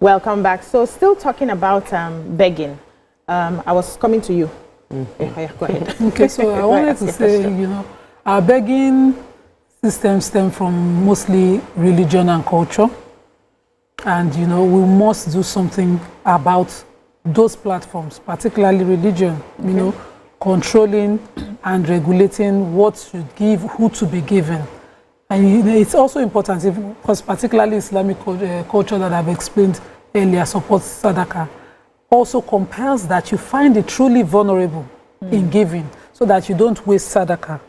Welcome back. So still talking about begging. I was coming to you. Yeah, go ahead. Okay, so I wanted to say, our begging system stems from mostly religion and culture. And, we must do something about those platforms, particularly religion, controlling and regulating what should give, who to be given. And it's also important, because particularly Islamic culture that I've explained earlier supports Sadaqah, also compels that you find the truly vulnerable in giving, so that you don't waste Sadaqah.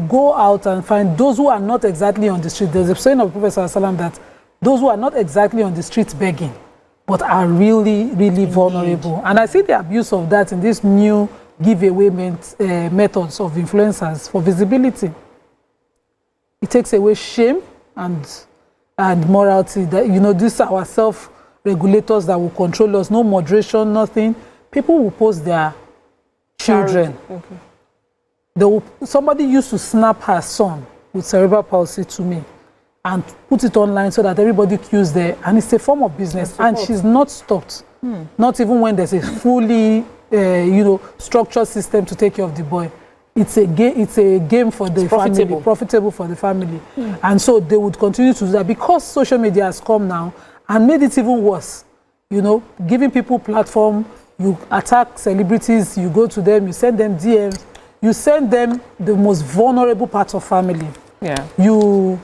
Go out and find those who are not exactly on the street. There's a saying of Prophet ﷺ that those who are not exactly on the street begging, but are really, really vulnerable. And I see the abuse of that in these new giveaway methods of influencers for visibility. It takes away shame and morality. That these are our self-regulators that will control us. No moderation, nothing. People will post their children. Somebody used to snap her son with cerebral palsy to me and put it online so that everybody cues there. And it's a form of business. And she's not stopped. Not even when there's a fully, structured system to take care of the boy. It's a game for the family, profitable for the family. And so they would continue to do that because social media has come now and made it even worse. Giving people platform, you attack celebrities, you go to them, you send them DMs, you send them the most vulnerable part of family. Yeah. You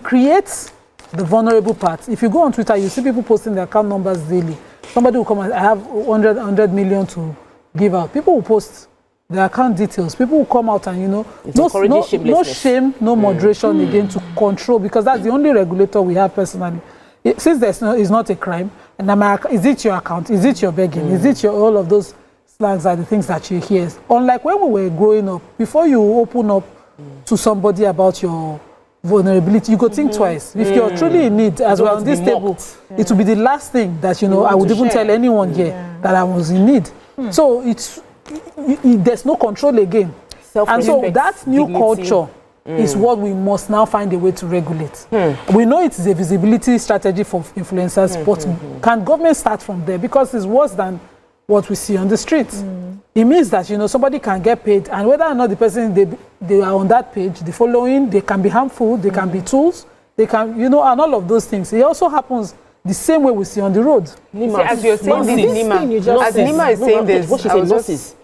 create the vulnerable part. If you go on Twitter, you see people posting their account numbers daily. Somebody will come and I have 100 million to give out. People will post their account details. People will come out and, no shame, no moderation again to control, because that's the only regulator we have personally. Since it's not a crime, and is it your account? Is it your begging? Is it all of those slangs are the things that you hear? Unlike when we were growing up, before you open up to somebody about your vulnerability, you go think twice. If you're truly in need, as well on this table, it will be the last thing that I would even tell anyone here that I was in need. So there's no control again. And so that new culture is what we must now find a way to regulate. We know it is a visibility strategy for influencers, but can government start from there? Because it's worse than what we see on the streets. It means that somebody can get paid, and whether or not the person they are on that page, the following, they can be harmful, they can be tools, they can and all of those things. It also happens the same way we see on the road. Nima, as you're saying this, Nima is saying this, what she said, nurses.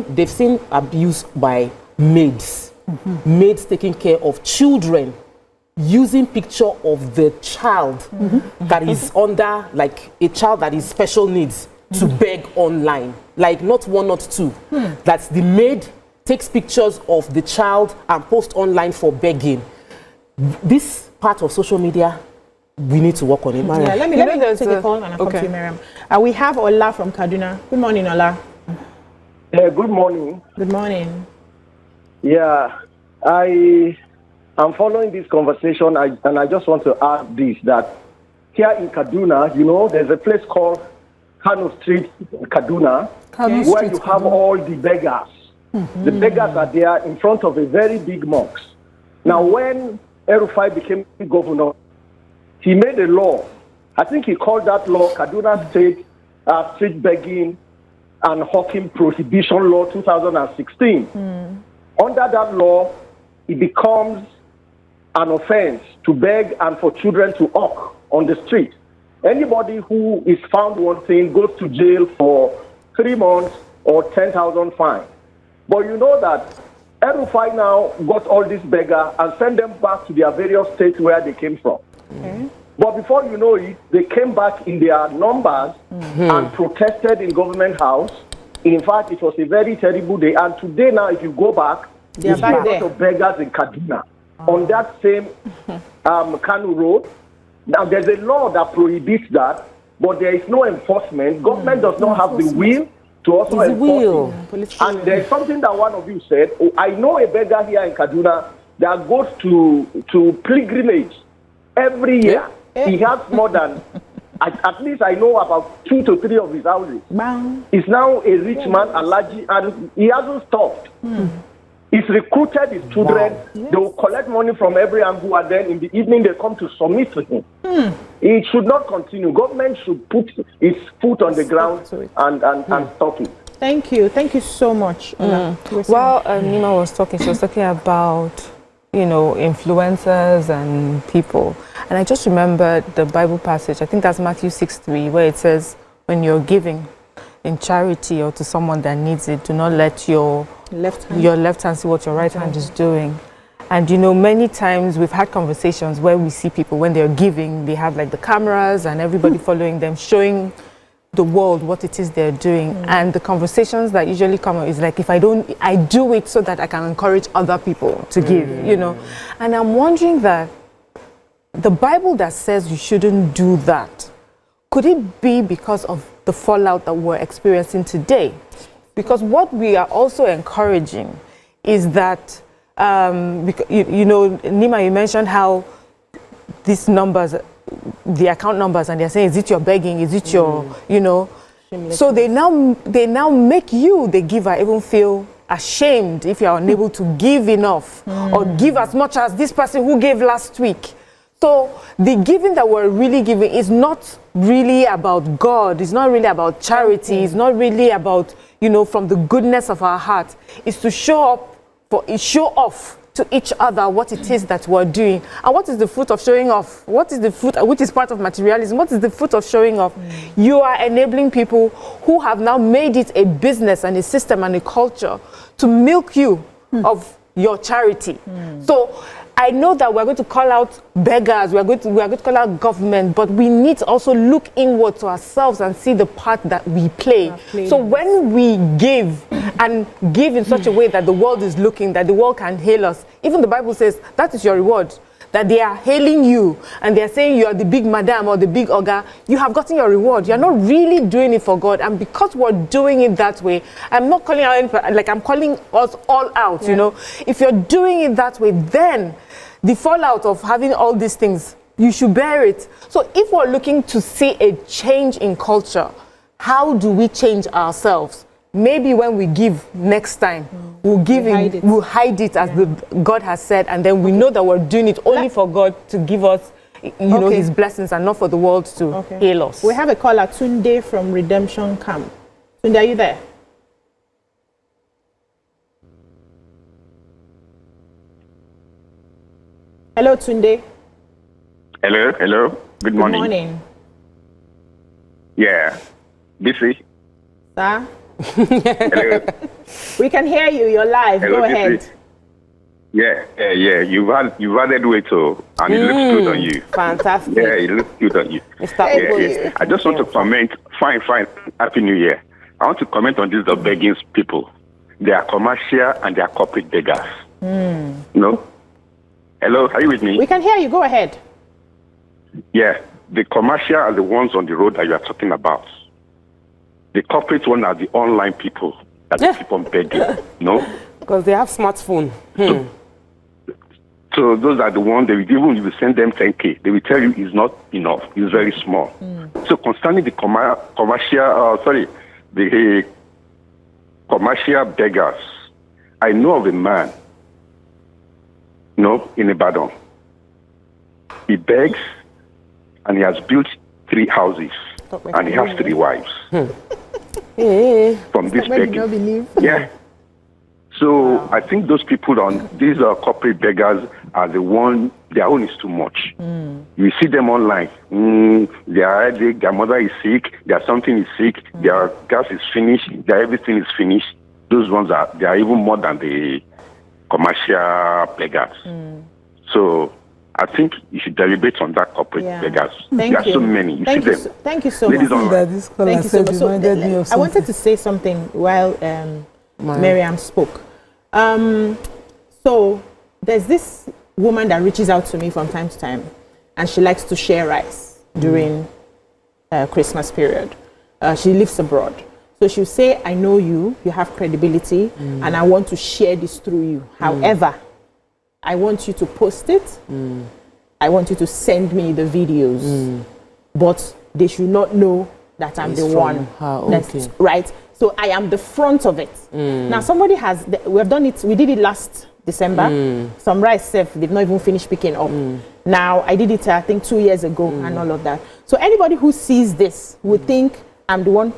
They've seen abuse by maids. Maids taking care of children, using picture of the child that is under, like a child that is special needs, to beg online. Like not one, not two. That's the maid takes pictures of the child and post online for begging. This part of social media, we need to work on it. Yeah, let me take a call and I'll come to you, Miriam. We have Ola from Kaduna. Good morning, Ola. Good morning. Good morning. Yeah, I am following this conversation, and I just want to add this, that here in Kaduna, there's a place called Kano Street, Kaduna, where you have all the beggars. The beggars are there in front of a very big mosque. Now, when El-Rufai became governor, he made a law. I think he called that law Kaduna State Street Begging and Hawking Prohibition Law 2016. Under that law, it becomes an offense to beg and for children to hawk on the street. Anybody who is found wanting goes to jail for 3 months or 10,000 fine. But you know that El-Rufai now got all these beggars and sent them back to their various states where they came from. But before you know it, they came back in their numbers and protested in Government House. In fact, it was a very terrible day. And today now, if you go back, you see a lot of beggars in Kaduna on that same Kanu Road. Now, there's a law that prohibits that, but there is no enforcement. Government does not have the will to also enforce it. And there's something that one of you said. I know a beggar here in Kaduna that goes to pilgrimage every year. He has more than, at least I know about 2 to 3 of his houses. He's now a rich man, Alaji, and he hasn't stopped. He's recruited his children. Wow. Yes. They will collect money from every angle, and then in the evening they come to submit to him. It should not continue. Government should put its foot on the ground and stop it. Thank you so much. While Nima was talking, she was talking about, you know, influencers and people. And I just remembered the Bible passage, I think that's Matthew 6:3, where it says, when you're giving in charity or to someone that needs it, do not let your left hand see what your right hand is doing. And you know, many times we've had conversations where we see people when they're giving, they have like the cameras and everybody following them, showing the world what it is they're doing. And the conversations that usually come up is like, if I do it so that I can encourage other people to give, you know. And I'm wondering that the Bible that says you shouldn't do that, could it be because of the fallout that we're experiencing today? Because what we are also encouraging is that, you know, Nima, you mentioned how these numbers, the account numbers, and they're saying, is it your begging? Is it your, you know? So they now make you, the giver, even feel ashamed if you are unable to give enough or give as much as this person who gave last week. So the giving that we're really giving is not really about God. It's not really about charity. It's not really about, you know, from the goodness of our heart. It's to show off to each other what it is that we're doing. And what is the fruit of showing off? What is the fruit, which is part of materialism? What is the fruit of showing off? You are enabling people who have now made it a business and a system and a culture to milk you of your charity. So I know that we're going to call out beggars, we're going to call out government, but we need to also look inward to ourselves and see the part that we play. So when we give and give in such a way that the world is looking, that the world can hail us, even the Bible says that is your reward. That they are hailing you and they're saying you are the big madam or the big oga, you have gotten your reward. You're not really doing it for God. And because we're doing it that way, I'm not calling out, like I'm calling us all out, you know. If you're doing it that way, then the fallout of having all these things, you should bear it. So if we're looking to see a change in culture, how do we change ourselves? Maybe when we give next time, we'll hide it as God has said, and then we know that we're doing it only for God to give us, you know, His blessings, and not for the world to hail us. We have a caller, Tunde from Redemption Camp. Tunde, are you there? Hello, Tunde. Hello. Good morning. Good morning. Yeah. Busy. Sir? Hello. We can hear you. You're live. Hello, go ahead. Yeah. You've added weight, and it looks good on you. Fantastic. Yeah, it looks good on you. Yeah. I just want to comment. Fine. Happy New Year. I want to comment on this: the begging people. They are commercial and they are corporate beggars. No. Hello, are you with me? We can hear you. Go ahead. Yeah, the commercial are the ones on the road that you are talking about. The corporate one are the online people that they keep on begging. No? Because they have smartphone. So those are the ones, they will, even if you send them 10K, they will tell you it's not enough, it's very small. So concerning the the commercial beggars, I know of a man, in Ibadan. He begs and he has built 3 houses and he has 3 wives. From this begging. Yeah. So I think those people these corporate beggars are the one, their own is too much. You see them online. Their mother is sick, something is sick, their gas is finished, their everything is finished. Those ones they are even more than the commercial beggars. So I think you should deliberate on that corporate beggars. There are so many. You see them. Thank you so much. Thank you so much. I wanted to say something while Miriam spoke. So there's this woman that reaches out to me from time to time, and she likes to share rice during Christmas period. She lives abroad. So she'll say, I know you have credibility, and I want to share this through you. However, I want you to post it. I want you to send me the videos. But they should not know that I'm It's the from one. her, That's okay. right. So I am the front of it. Now somebody has, we have done it, we did it last December. Some rice they've not even finished picking up. Now I did it I think 2 years ago and all of that. So anybody who sees this would think I'm the one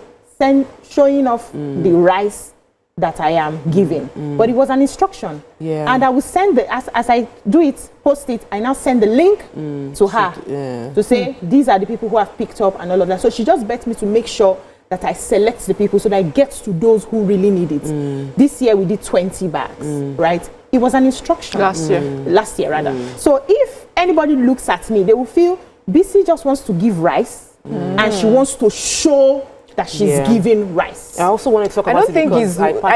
showing off the rice that I am giving. But it was an instruction. Yeah. And I will send as I do it, post it, I now send the link to her to say these are the people who have picked up and all of that. So she just begged me to make sure that I select the people so that I get to those who really need it. This year we did 20 bags, right? It was an instruction. Last year. Last year, rather. So if anybody looks at me, they will feel BC just wants to give rice and she wants to show that she's giving rice. I also want to talk about I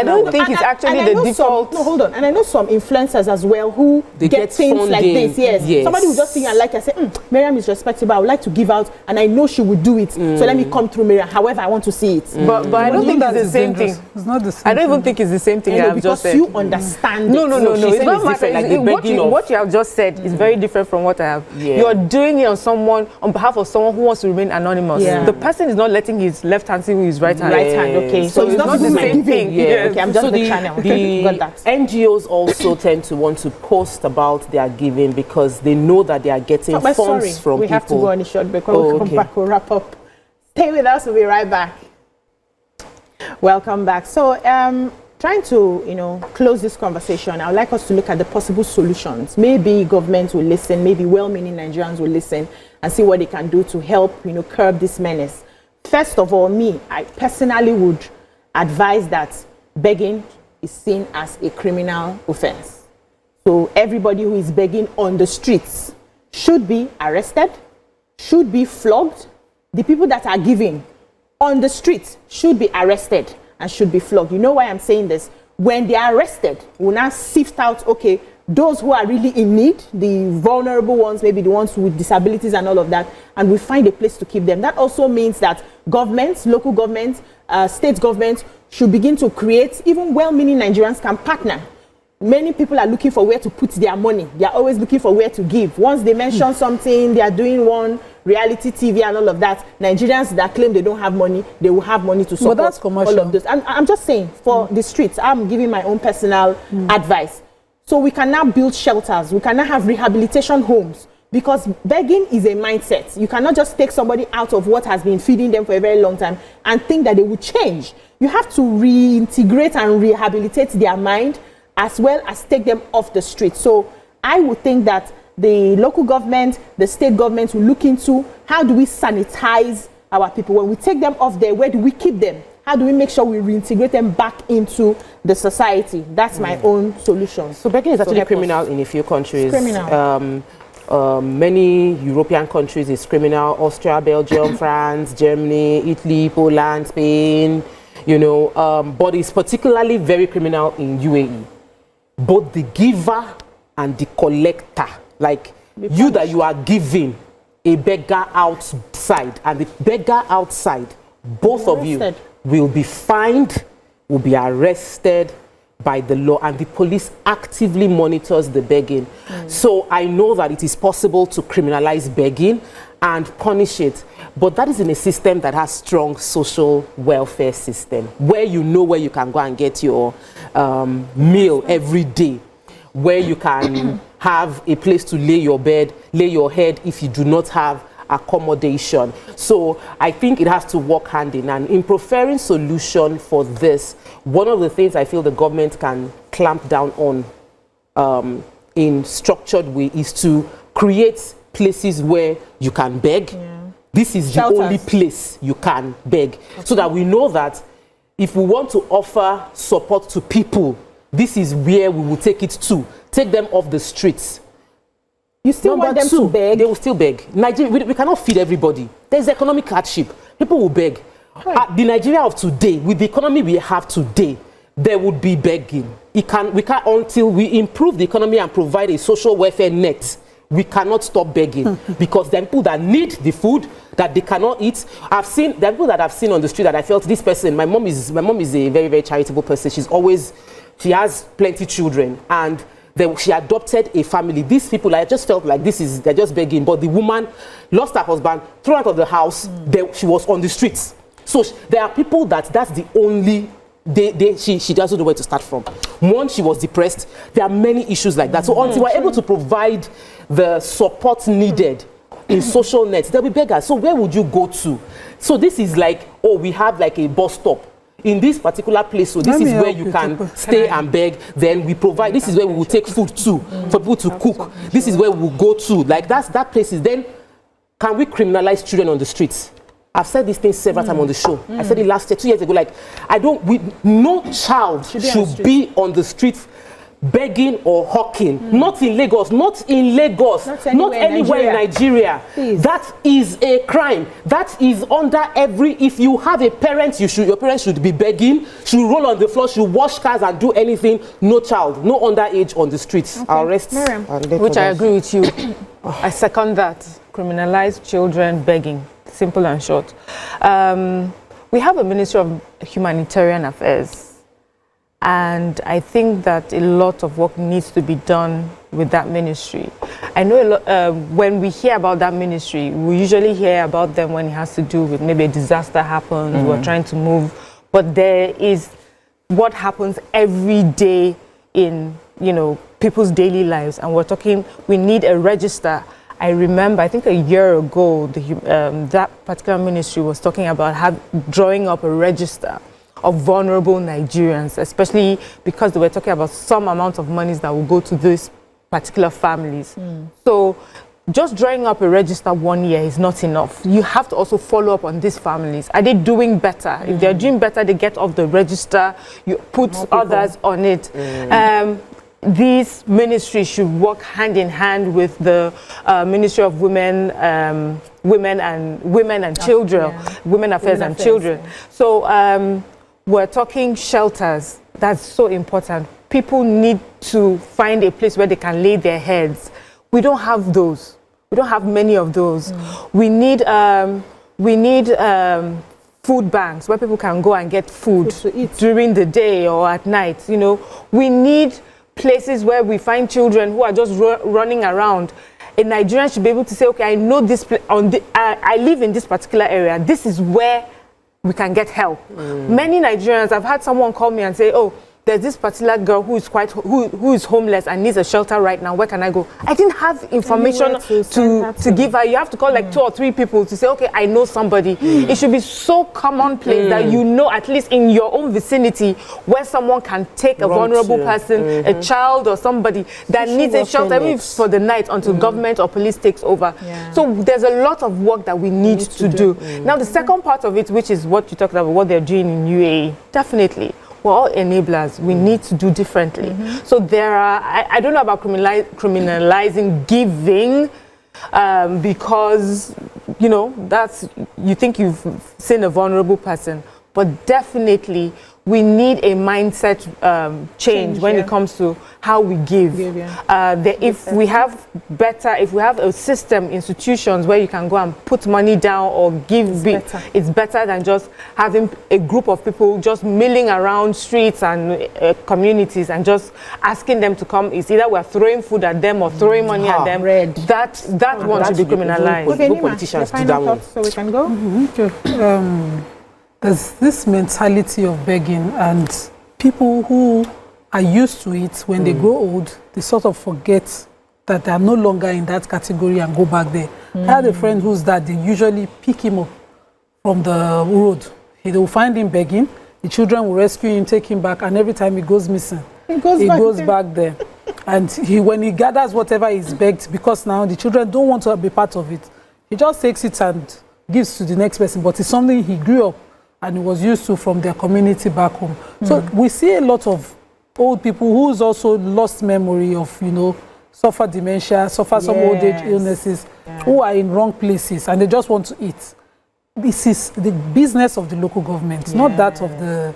don't think it's actually the default. No, hold on. And I know some influencers as well who get things funding. like this. Yes. Somebody will just think and like I say, Miriam is respectable. I would like to give out, and I know she would do it. So let me come through Miriam. However, I want to see it. But I don't think it's the same thing. It's not the same. I don't even think it's the same thing. Because just said. you understand. No. It's not different. like what you have just said is very different from what I have. You're doing it on behalf of someone who wants to remain anonymous. The person is not letting his left hand see with his right hand. Okay. So it's not the same thing. Okay, I'm just so the channel. The Got that. NGOs also tend to want to post about their giving because they know that they are getting funds from we people. have to go on a short break. We'll come back, we'll wrap up. Stay with us, we'll be right back. Welcome back. So trying to close this conversation, I would like us to look at the possible solutions. Maybe government will listen, maybe well-meaning Nigerians will listen and see what they can do to help curb this menace. First of all, I personally would advise that begging is seen as a criminal offense. So everybody who is begging on the streets should be arrested, should be flogged. The people that are giving on the streets should be arrested and should be flogged. You know why I'm saying this? When they are arrested, we'll now sift out, okay, those who are really in need, the vulnerable ones, maybe the ones with disabilities and all of that, and we find a place to keep them. That also means that governments, local governments, state governments should begin to create, even well-meaning Nigerians can partner. Many people are looking for where to put their money. They are always looking for where to give. Once they mention something, they are doing one reality TV and all of that, Nigerians that claim they don't have money, they will have money to support all of this. And I'm just saying, for the streets, I'm giving my own personal advice. So we can now build shelters. We can now have rehabilitation homes because begging is a mindset. You cannot just take somebody out of what has been feeding them for a very long time and think that they will change. You have to reintegrate and rehabilitate their mind as well as take them off the street. So I would think that the local government, the state government will look into how do we sanitize our people. When we take them off there, where do we keep them? How do we make sure we reintegrate them back into the society? That's my own solution. So begging is actually criminal in a few countries. It's criminal. Many European countries is criminal. Austria, Belgium, France, Germany, Italy, Poland, Spain, but it's particularly very criminal in UAE. Both the giver and the collector, like you that you are giving a beggar outside and the beggar outside, both of you will be fined, will be arrested by the law, and the police actively monitors the begging. So I know that it is possible to criminalize begging and punish it, but that is in a system that has strong social welfare system, where you know where you can go and get your meal every day, where you can have a place to lay your head if you do not have accommodation. So I think it has to work hand in hand. In preferring solution for this, one of the things I feel the government can clamp down on in structured way is to create places where you can beg. This is the only place you can beg, so that we know that if we want to offer support to people, this is where we will take it to. Take them off the streets. You still want them to beg? They will still beg. Nigeria, we cannot feed everybody. There's economic hardship. People will beg. The Nigeria of today, with the economy we have today, there would be begging. We can't until we improve the economy and provide a social welfare net. We cannot stop begging because there are people that need the food that they cannot eat. There are people that I've seen on the street that I felt this person. My mom is a very, very charitable person. She has plenty children, and she adopted a family. These people, I just felt like they're just begging. But the woman lost her husband, thrown out of the house. She was on the streets. So there are people that's the only. She doesn't know where to start from. One, she was depressed. There are many issues like that. So until we're able to provide the support needed in social nets, there'll be beggars. So where would you go to? So this is like, we have like a bus stop in this particular place. So this is where you can stay and beg. Then we provide. This is where we will take food to for people to cook. This is where we will go to. Like that place is. Then can we criminalize children on the streets? I've said this thing several times on the show. I said it last year, 2 years ago. Like, no child should be on the streets begging or hawking. Not in Lagos. Not anywhere in Nigeria. That is a crime. That is under every. If you have a parent, your parents should be begging. Should roll on the floor. Should wash cars and do anything. No child, no underage on the streets. I'll rest. Which I agree with you. I second that. Criminalize children begging. Simple and short. We have a Ministry of Humanitarian Affairs, and I think that a lot of work needs to be done with that ministry. I know when we hear about that ministry, we usually hear about them when it has to do with maybe a disaster happens, we're trying to move, but there is what happens every day in people's daily lives, and we're talking, we need a register. I remember, I think a year ago, that particular ministry was talking about drawing up a register of vulnerable Nigerians, especially because they were talking about some amount of monies that will go to these particular families. So just drawing up a register 1 year is not enough. You have to also follow up on these families. Are they doing better? If they're doing better, they get off the register, you put others on it. These ministries should work hand in hand with the Ministry of Women and Children, Women Affairs and Children. So we're talking shelters. That's so important. People need to find a place where they can lay their heads. We don't have those. We don't have many of those. We need food banks where people can go and get food to eat during the day or at night. We need places where we find children who are just running around. A Nigerian should be able to say, okay, I know this I live in this particular area. This is where we can get help. Many Nigerians, I've had someone call me and say, oh, there's this particular girl who is homeless and needs a shelter right now. Where can I go? I didn't have information to give her. You have to call like 2 or 3 people to say, okay, I know somebody. It should be so commonplace that at least in your own vicinity, where someone can take a vulnerable person, a child or somebody that needs a shelter, even for the night until government or police takes over. So there's a lot of work that we need to do. Now, the second part of it, which is what you talked about, what they're doing in UAE, definitely. We're all enablers. We need to do differently. So there are, I don't know about criminalizing giving because, you think you've seen a vulnerable person, but definitely we need a mindset change when it comes to how we give. If we have a system, institutions where you can go and put money down or give, it's better than just having a group of people just milling around streets and communities and just asking them to come. It's either we're throwing food at them or throwing money at them. That one should be criminalized. Okay, politicians do that one. So we can go. There's this mentality of begging, and people who are used to it, when they grow old, they sort of forget that they are no longer in that category and go back there. I had a friend whose dad, they usually pick him up from the road. They will find him begging, the children will rescue him, take him back, and every time he goes missing, he goes back there. And when he gathers whatever he's begged, because now the children don't want to be part of it, he just takes it and gives to the next person, but it's something he grew up and he was used to from their community back home. So we see a lot of old people who's also lost memory of, suffer dementia, suffer some old age illnesses, who are in wrong places and they just want to eat. This is the business of the local government, not that of the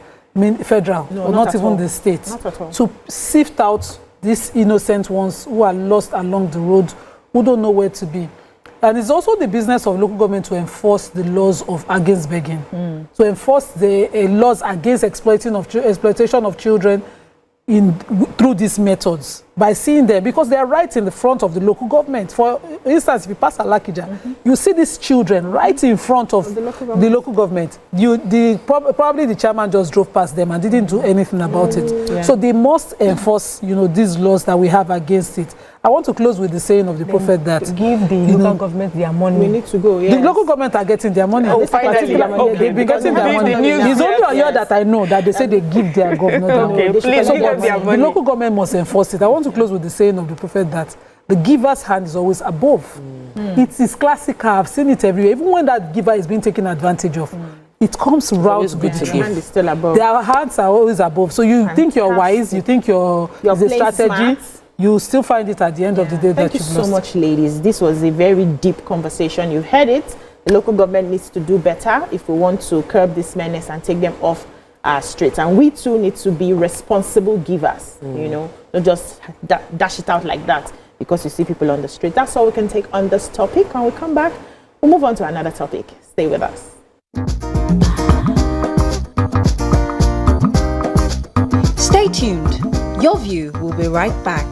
federal, or not even the state. Not at all. To sift out these innocent ones who are lost along the road, who don't know where to be. And it's also the business of local government to enforce the laws against begging, to enforce the laws against exploitation of children through these methods. by seeing them, because they are right in the front of the local government. For instance, if you pass Alakija, you see these children right in front of the local government. Probably the chairman just drove past them and didn't do anything about it. Yeah. So they must enforce, these laws that we have against it. I want to close with the saying of the prophet that give the local government their money. We need to go. Yes. The local government are getting their money. Oh, finally. Okay. They've been getting their money. It's only on here that I know that they say they give their government their money. Okay, please give them their money. The local government must enforce it. I want to close with the saying of the prophet that the giver's hand is always above. It is classical. I've seen it everywhere. Even when that giver is being taken advantage of, it comes round to give. Hand is still above. Their hands are always above. So you think you're wise, you think you're a strategy. Smart. You still find it at the end of the day that you've lost. Thank you so much, ladies. This was a very deep conversation. You've heard it. The local government needs to do better if we want to curb this menace and take them off our streets. And we too need to be responsible givers, not just dash it out like that because you see people on the street. That's all we can take on this topic. When we come back, we'll move on to another topic. Stay with us. Stay tuned. Your View will be right back.